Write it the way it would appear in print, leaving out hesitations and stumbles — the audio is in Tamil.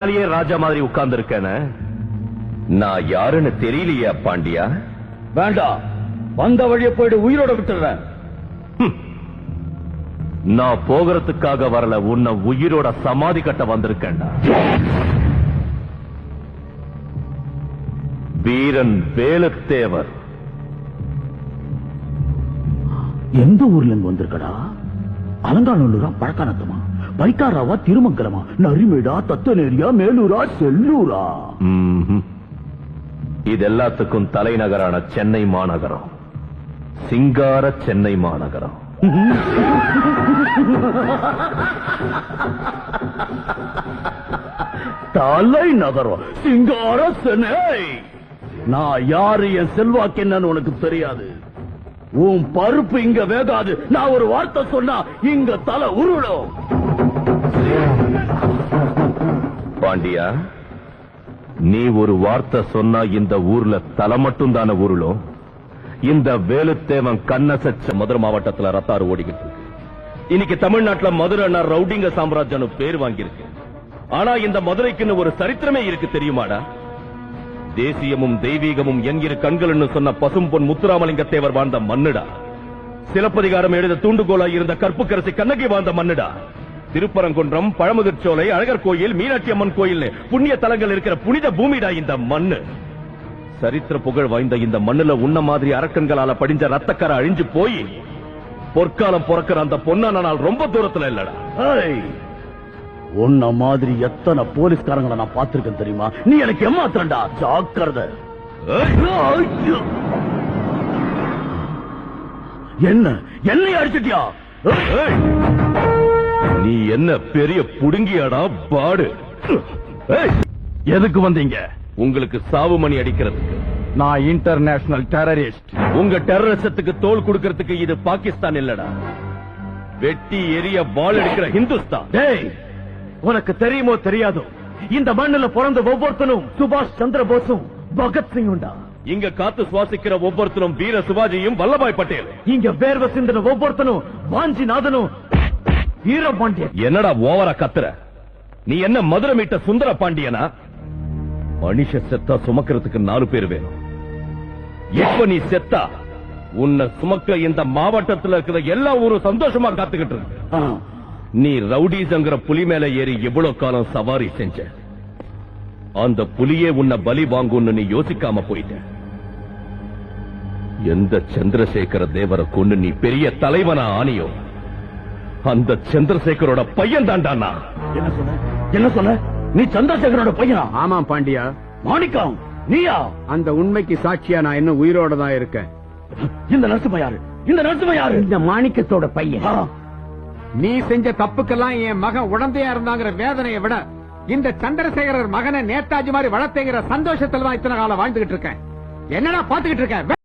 ராஜா மாதிரி உட்கார்ந்து இருக்கேன நான் யாருன்னு தெரியலையா பாண்டியா? வேண்டாம், வந்த வழிய போயிட்டு உயிரோட விட்டுறேன். நான் போகிறதுக்காக வரல, உன்னை உயிரோட சமாதி கட்ட வந்திருக்கேன்டா. வீரன் வேலுத்தேவர். எந்த ஊர்ல இருந்து வந்திருக்கடா? அலங்காநல்லூரா, பழக்கானத்தமா, பைக்காராவா, திருமங்கலமா, நரிமேடா, தத்தநேரியா, மேலூரா, செல்லூரா? இது எல்லாத்துக்கும் தலைநகரான சென்னை மாநகரம், சிங்கார சென்னை மாநகரம். தலைநகரம் சிங்கார சென்னை. நான் யாரு, என் செல்வாக்கு என்னன்னு உனக்கு தெரியாது. உன் பருப்பு இங்க வேகாது. நான் ஒரு வார்த்தை சொன்னா இங்க தலை உருளும். பாண்டியா, நீ ஒரு வார்த்தை சொன்னா இந்த ஊர்ல தலை மட்டும் தானே உருளும். இந்த வேலுத்தேவன் கண்ணசச்ச மதுரை மாவட்டத்துல ரத்தாறு ஓடிக்கிட்டு இருக்கு. இன்னைக்கு தமிழ்நாட்டுல மதுரை ரவுடிங்க சாம்ராஜ்யம் பேர் வாங்கியிருக்கு. ஆனா இந்த மதுரைக்குன்னு ஒரு சரித்திரமே இருக்கு தெரியுமாடா? தேசியமும் தெய்வீகமும் எங்கிரு கண்கள்னு சொன்ன பசும்பொன் முத்துராமலிங்க தேவர் வாழ்ந்த மண்ணுடா. சிலப்பதிகாரம் எழுத தூண்டுகோலாய் இருந்த கற்புக்கரசி கண்ணகி வாழ்ந்த மண்ணுடா. திருப்பரங்குன்றம், பழமுதிர்ச்சோலை, அழகர் கோயில், மீனாட்சி அம்மன் கோயில் புண்ணிய தலங்கள் இருக்கிற புனித பூமிடா இந்த மண்ணு. சரித்திர புகழ் வாய்ந்த இந்த மண்ணுல உன்ன மாதிரி அரக்கன்களால படிஞ்ச ரத்தக்கரை அழிஞ்சு போய் பொற்காலம் பிறக்கிற அந்த பொன்னான நாள் ரொம்ப தூரத்துல இல்லடா. உன்ன மாதிரி எத்தனை போலீஸ்காரங்களை நான் பார்த்திருக்கேன் தெரியுமா? நீ எனக்கு ஏமாத்துறா, ஜாக்கிரதை. என்னை அடிச்சிட்டியா? நீ என்ன பெரிய புடுங்கியாடா பாடு? எதுக்கு வந்தீங்க? உங்களுக்கு சாவு மணி அடிக்கிறதுக்கு. நான் இன்டர்நேஷனல் டெரரிஸ்ட். உங்க டெரரிசத்துக்கு தோல் கொடுக்கிறதுக்கு இது பாகிஸ்தான் இல்லடா, வெட்டி எரிய வாள் எடுக்கிற ஹிந்துஸ்தான். டேய், உனக்கு தெரியுமோ தெரியாதோ, இந்த மண்ணுல பிறந்த ஒவ்வொருத்தனும் சுபாஷ் சந்திர போஸும் பகத்சிங் உண்டா. இங்க காத்து சுவாசிக்கிற ஒவ்வொருத்தரும் வீர சிவாஜியும் வல்லபாய் பட்டேல். இங்க வேர்வை சிந்தின ஒவ்வொருத்தனும் வாஞ்சிநாதனும் வீரபாண்டியன். என்னடா ஓவரா கத்துற? நீ என்ன மதுரை மீட்ட சுந்தர பாண்டியனா? மனுஷ செத்தா சுமக்கிறதுக்கு 4 பேர் வேணும். எப்ப நீ செத்தா உன்னை சுமக்க இந்த மாவட்டத்தில் இருக்கிற எல்லா ஊரும் சந்தோஷமா காத்துக்கிட்டு இருக்கு. நீ ரவுடிஸ்ங்கிற புலி மேல ஏறி எவ்வளவு காலம் சவாரி செஞ்ச? அந்த புலியே உன்னை பலி வாங்கும்னு நீ யோசிக்காம போயிட்ட. எந்த சந்திரசேகர தேவரை கொண்டு நீ பெரிய தலைவனா ஆனியோ அந்த சந்திரசேகரோட பையன் தாண்டானா. என்ன சொன்ன? நீ சந்திரசேகரோட பையனா? ஆமாம் பாண்டியா. மாணிக்கம், நீயா? அந்த உண்மைக்கு சாட்சியா நான் இன்னும் உயிரோட தான் இருக்கேன். இந்த நரசிம்ம யாரு? இந்த நரசிம்ம யாரு? இந்த மாணிக்கத்தோட பையன். நீ செஞ்ச தப்புக்கெல்லாம் என் மகன் உடந்தையா இருந்தாங்கிற வேதனையை விட இந்த சந்திரசேகரர் மகனை நேதாஜி மாதிரி வளர்த்தேங்கிற சந்தோஷத்துல தான் இத்தனை காலம் வாழ்ந்துகிட்டு இருக்கேன். என்னடா பாத்துக்கிட்டு இருக்கேன்?